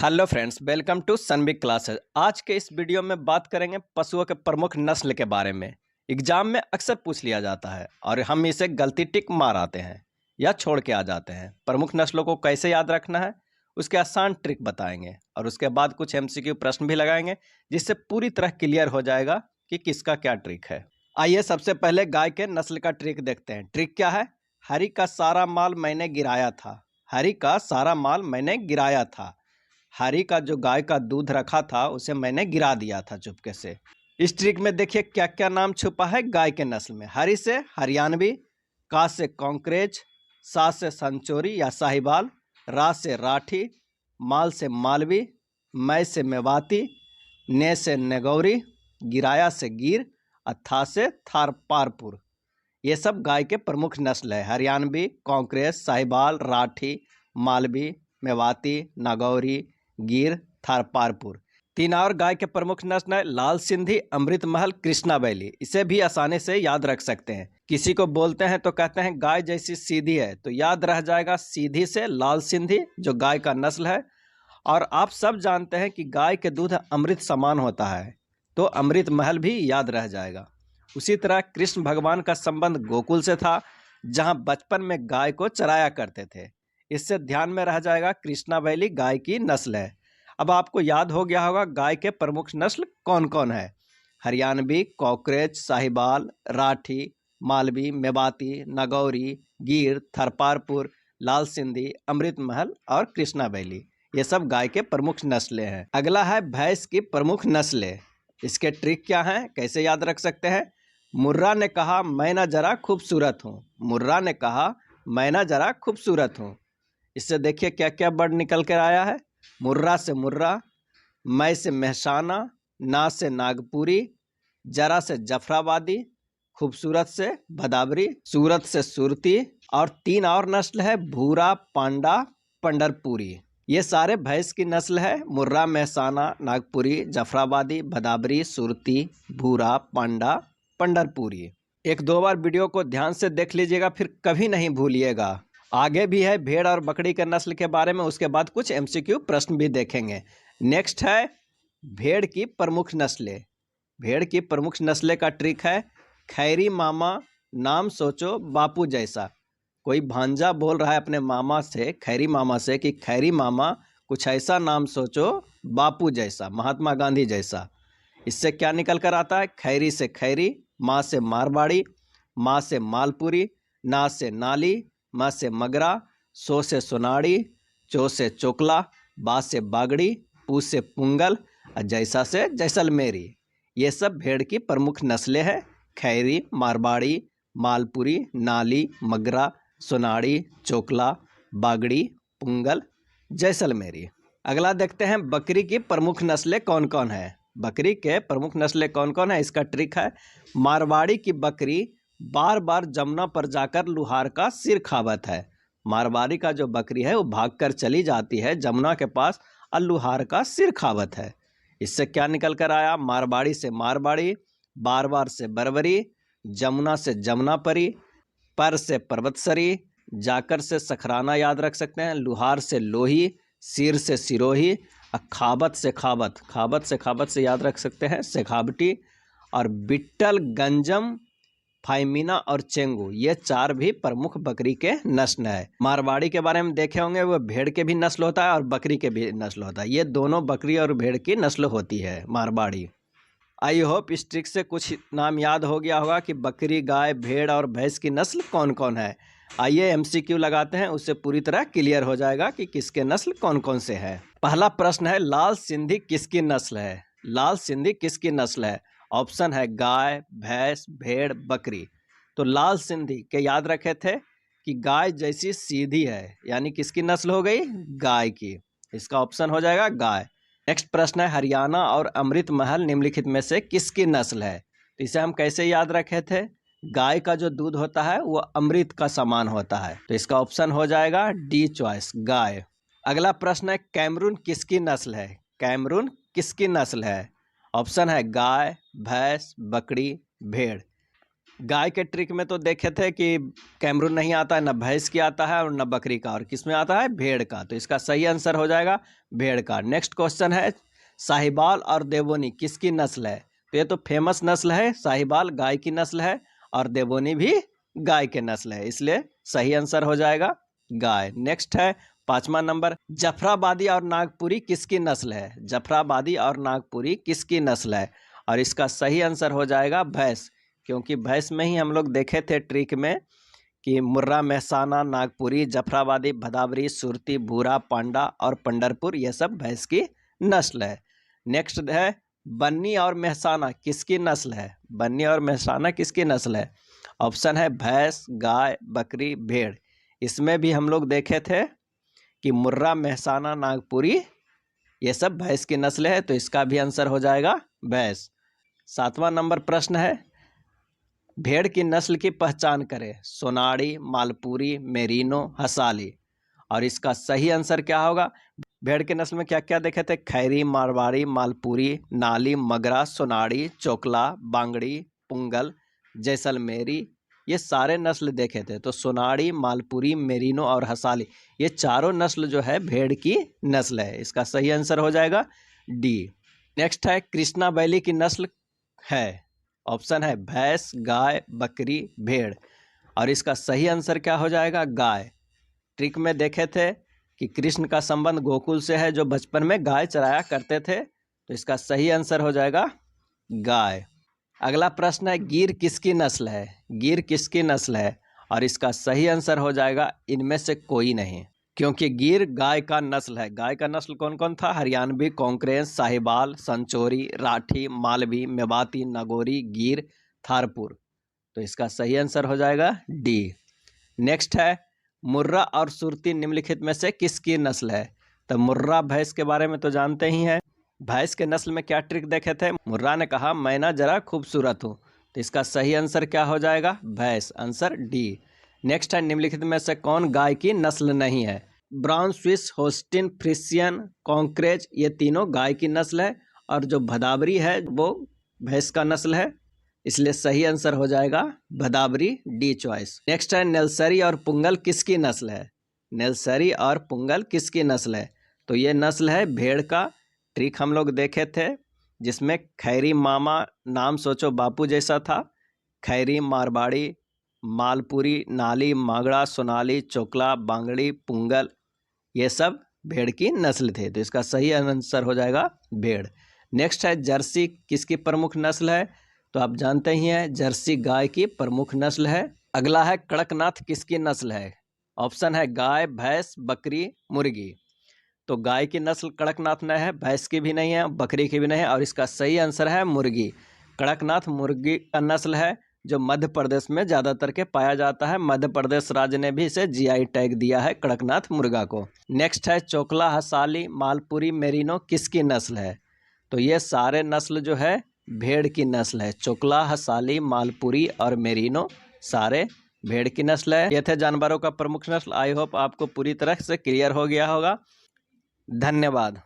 Hello friends, welcome to Sunbig classes. आज के इस वीडियो में बात करेंगे पशुओं के प्रमुख नस्ल के बारे में। एग्जाम में अक्सर पूछ लिया जाता है और हम इसे गलती टिक मार आते हैं या छोड़ के आ जाते हैं। प्रमुख नस्लों को कैसे याद रखना है उसके आसान ट्रिक बताएंगे और उसके बाद कुछ एमसीक्यू प्रश्न भी लगाएंगे जिससे पूरी तरह क्लियर हो जाएगा कि किसका क्या ट्रिक है। आइए सबसे पहले गाय के नस्ल का ट्रिक देखते हैं। ट्रिक क्या है? हरी का सारा माल मैंने गिराया था। हरी का सारा माल मैंने गिराया था। हरी का जो गाय का दूध रखा था उसे मैंने गिरा दिया था चुपके से। इस ट्रिक में देखिए क्या क्या नाम छुपा है गाय के नस्ल में। हरी से हरियाणवी, का से कांकरेज, सा से संचोरी या साहिवाल, रा से राठी, माल से मालवी, मै से मेवाती, ने से नेगौरी, गिराया से गिर, था से थारपारपुर। ये सब गाय के प्रमुख नस्ल है। हरियाणवी, कांकरेज, साहिवाल, राठी, मालवी, मेवाती, नागौरी, गिर, थारपारपुर। तीन और गाय के प्रमुख नस्ल है लाल सिंधी, अमृत महल, कृष्णा बैली। इसे भी आसानी से याद रख सकते हैं। किसी को बोलते हैं तो कहते हैं गाय जैसी सीधी है, तो याद रह जाएगा सीधी से लाल सिंधी जो गाय का नस्ल है। और आप सब जानते हैं कि गाय के दूध अमृत समान होता है, तो अमृत महल भी याद रह जाएगा। उसी तरह कृष्ण भगवान का संबंध गोकुल से था, जहां बचपन में गाय को चराया करते थे। इससे ध्यान में रह जाएगा कृष्णा बैली गाय की नस्ल है। अब आपको याद हो गया होगा गाय के प्रमुख नस्ल कौन कौन है। हरियाणवी, कांकरेज, साहिवाल, राठी, मालवी, मेवाती, नागौरी, गिर, थरपारपुर, लाल सिंधी, अमृत महल और कृष्णा बैली। ये सब गाय के प्रमुख नस्लें हैं। अगला है भैंस की प्रमुख नस्लें। इसके ट्रिक क्या हैं, कैसे याद रख सकते हैं? मुर्रा ने कहा मैं ना जरा खूबसूरत हूँ। मुर्रा ने कहा मैं ना जरा खूबसूरत हूँ। इससे देखिए क्या क्या वर्ड निकल कर आया है। मुर्रा से मुर्रा, मै से महसाना, ना से नागपुरी, जरा से जफराबादी, खूबसूरत से भदावरी, सूरत से सुरती और तीन और नस्ल है भूरा, पांडा, पंडरपुरी। ये सारे भैंस की नस्ल है। मुर्रा, महसाना, नागपुरी, जफराबादी, भदावरी, सुरती, भूरा, पांडा, पंडरपुरी। एक दो बार वीडियो को ध्यान से देख लीजिएगा, फिर कभी नहीं भूलिएगा। आगे भी है भेड़ और बकरी के नस्ल के बारे में, उसके बाद कुछ एमसीक्यू प्रश्न भी देखेंगे। नेक्स्ट है भेड़ की प्रमुख नस्लें। भेड़ की प्रमुख नस्लें का ट्रिक है खैरी मामा, नाम सोचो बापू जैसा। कोई भांजा बोल रहा है अपने मामा से, खैरी मामा से, कि खैरी मामा कुछ ऐसा नाम सोचो बापू जैसा, महात्मा गांधी जैसा। इससे क्या निकल कर आता है? खैरी से खैरी, माँ से मारवाड़ी, माँ से मालपुरी, ना से नाली, माँ से मगरा, सो से सोनाड़ी, चो से चोकला, बा से बागड़ी, पू से पुंगल और जैसा से जैसलमेरी। ये सब भेड़ की प्रमुख नस्लें हैं। खैरी, मारवाड़ी, मालपुरी, नाली, मगरा, सोनाड़ी, चोकला, बागड़ी, पुंगल, जैसलमेरी। अगला देखते हैं बकरी की प्रमुख नस्लें कौन कौन है। बकरी के प्रमुख नस्लें कौन कौन है, इसका ट्रिक है मारवाड़ी की बकरी बार बार जमुना पर जाकर लुहार का सिर खावत है। मारवाड़ी का जो बकरी है वो भागकर चली जाती है जमुना के पास और लुहार का सिर खावत है। इससे क्या निकल कर आया? मारवाड़ी से मारवाड़ी, बार बार से बरबरी, जमुना से जमुना परी, पर से पर्वतसरी, जाकर से सखराना याद रख सकते हैं, लुहार से लोही, सिर से सिरोही, खाबत से खाबत, खाबत से खाबत से याद रख सकते हैं शेखावटी, और बिट्टल, गंजम, फाइमीना और चेंगू। ये चार भी प्रमुख बकरी के नस्ल है। मारवाड़ी के बारे में देखे होंगे, वो भेड़ के भी नस्ल होता है और बकरी के भी नस्ल होता है। ये दोनों बकरी और भेड़ की नस्ल होती है मारवाड़ी। आई होप इस ट्रिक से कुछ नाम याद हो गया होगा कि बकरी, गाय, भेड़ और भैंस की नस्ल कौन कौन है। आइए एमसीक्यू लगाते हैं, उससे पूरी तरह क्लियर हो जाएगा कि किसके नस्ल कौन कौन से है। पहला प्रश्न है लाल सिंधी किसकी नस्ल है? लाल सिंधी किसकी नस्ल है? ऑप्शन है गाय, भैंस, भेड़, बकरी। तो लाल सिंधी के याद रखे थे कि गाय जैसी सीधी है, यानी किसकी नस्ल हो गई? गाय की। इसका ऑप्शन हो जाएगा गाय। नेक्स्ट प्रश्न है हरियाणा और अमृत महल निम्नलिखित में से किसकी नस्ल है? तो इसे हम कैसे याद रखे थे? गाय का जो दूध होता है वो अमृत का समान होता है, तो इसका ऑप्शन हो जाएगा डी चॉइस, गाय। अगला प्रश्न है कैमरून किसकी नस्ल है? कैमरून किसकी नस्ल है? ऑप्शन है गाय, भैंस, बकरी, भेड़। गाय के ट्रिक में तो देखे थे कि कैमरून नहीं आता है, न भैंस की आता है और न बकरी का, और किस में आता है, भेड़ का। तो इसका सही आंसर हो जाएगा भेड़ का। नेक्स्ट क्वेश्चन है साहिवाल और देवोनी किसकी नस्ल है? तो ये तो फेमस नस्ल है, साहिवाल गाय की नस्ल है और देवोनी भी गाय के नस्ल है, इसलिए सही आंसर हो जाएगा गाय। नेक्स्ट है 5वां नंबर, जफराबादी और नागपुरी किसकी नस्ल है? जफराबादी और नागपुरी किसकी नस्ल है? और इसका सही आंसर हो जाएगा भैंस, क्योंकि भैंस में ही हम लोग देखे थे ट्रिक में कि मुर्रा, मेहसाना, नागपुरी, जफराबादी, भदावरी, सुरती, भूरा, पांडा और पंडरपुर, ये सब भैंस की नस्ल है। नेक्स्ट है बन्नी और मेहसाना किसकी नस्ल है? बन्नी और मेहसाना किसकी नस्ल है? ऑप्शन है भैंस, गाय, बकरी, भेड़। इसमें भी हम लोग देखे थे कि मुर्रा, मेहसाना, नागपुरी ये सब भैंस की नस्ल है, तो इसका भी आंसर हो जाएगा भैंस। 7वां नंबर प्रश्न है भेड़ की नस्ल की पहचान करें। सोनाड़ी, मालपुरी, मेरिनो, हसाली। और इसका सही आंसर क्या होगा? भेड़ की नस्ल में क्या क्या देखे थे? खैरी, मारवाड़ी, मालपुरी, नाली, मगरा, सोनाड़ी, चोकला, बांगड़ी, पुंगल, जैसलमेरी, ये सारे नस्ल देखे थे। तो सोनाड़ी, मालपुरी, मेरिनो और हसाली, ये चारों नस्ल जो है भेड़ की नस्ल है। इसका सही आंसर हो जाएगा डी। नेक्स्ट है कृष्णा बैली की नस्ल है। ऑप्शन है भैंस, गाय, बकरी, भेड़। और इसका सही आंसर क्या हो जाएगा? गाय। ट्रिक में देखे थे कि कृष्ण का संबंध गोकुल से है, जो बचपन में गाय चराया करते थे, तो इसका सही आंसर हो जाएगा गाय। अगला प्रश्न है गिर किसकी नस्ल है? गिर किसकी नस्ल है? और इसका सही आंसर हो जाएगा इनमें से कोई नहीं, क्योंकि गिर गाय का नस्ल है। गाय का नस्ल कौन कौन था? हरियाणवी, कांकरेज, साहिवाल, संचोरी, राठी, मालवी, मेवाती, नगोरी, गिर, थारपुर। तो इसका सही आंसर हो जाएगा डी। नेक्स्ट है मुर्रा और सुरती निम्नलिखित में से किसकी नस्ल है? तो मुर्रा भैंस के बारे में तो जानते ही हैं। भैंस के नस्ल में क्या ट्रिक देखे थे? मुर्रा ने कहा मैं ना जरा खूबसूरत हूँ, तो इसका सही आंसर क्या हो जाएगा? भैंस, आंसर डी। नेक्स्ट है निम्नलिखित में से कौन गाय की नस्ल नहीं है? ब्राउन स्विस, होस्टिन, फ्रिशियन, कांकरेज, ये तीनों गाय की नस्ल है, और जो भदावरी है वो भैंस का नस्ल है, इसलिए सही आंसर हो जाएगा भदावरी, डी चॉइस। नेक्स्ट है नेल्सरी और पुंगल किसकी नस्ल है? नेल्सरी और पुंगल किसकी नस्ल है? तो ये नस्ल है भेड़ का। ट्रिक हम लोग देखे थे जिसमें खैरी मामा, नाम सोचो बापू जैसा था, खैरी, मारवाड़ी, मालपुरी, नाली, मागड़ा, सोनाली, चोकला, बांगड़ी, पुंगल, ये सब भेड़ की नस्ल थे, तो इसका सही आंसर हो जाएगा भेड़। नेक्स्ट है जर्सी किसकी प्रमुख नस्ल है? तो आप जानते ही हैं जर्सी गाय की प्रमुख नस्ल है। अगला है कड़कनाथ किसकी नस्ल है? ऑप्शन है गाय, भैंस, बकरी, मुर्गी। तो गाय की नस्ल कड़कनाथ नहीं है, भैंस की भी नहीं है, बकरी की भी नहीं है, और इसका सही आंसर है मुर्गी। कड़कनाथ मुर्गी का नस्ल है जो मध्य प्रदेश में ज़्यादातर के पाया जाता है। मध्य प्रदेश राज्य ने भी इसे जीआई टैग दिया है कड़कनाथ मुर्गा को। नेक्स्ट है चोकला, हसाली, मालपुरी, मेरिनो किसकी नस्ल है? तो ये सारे नस्ल जो है भेड़ की नस्ल है। चोकला, हसाली, मालपुरी और मेरिनो सारे भेड़ की नस्ल है। ये थे जानवरों का प्रमुख नस्ल। आई होप आपको पूरी तरह से क्लियर हो गया होगा। धन्यवाद।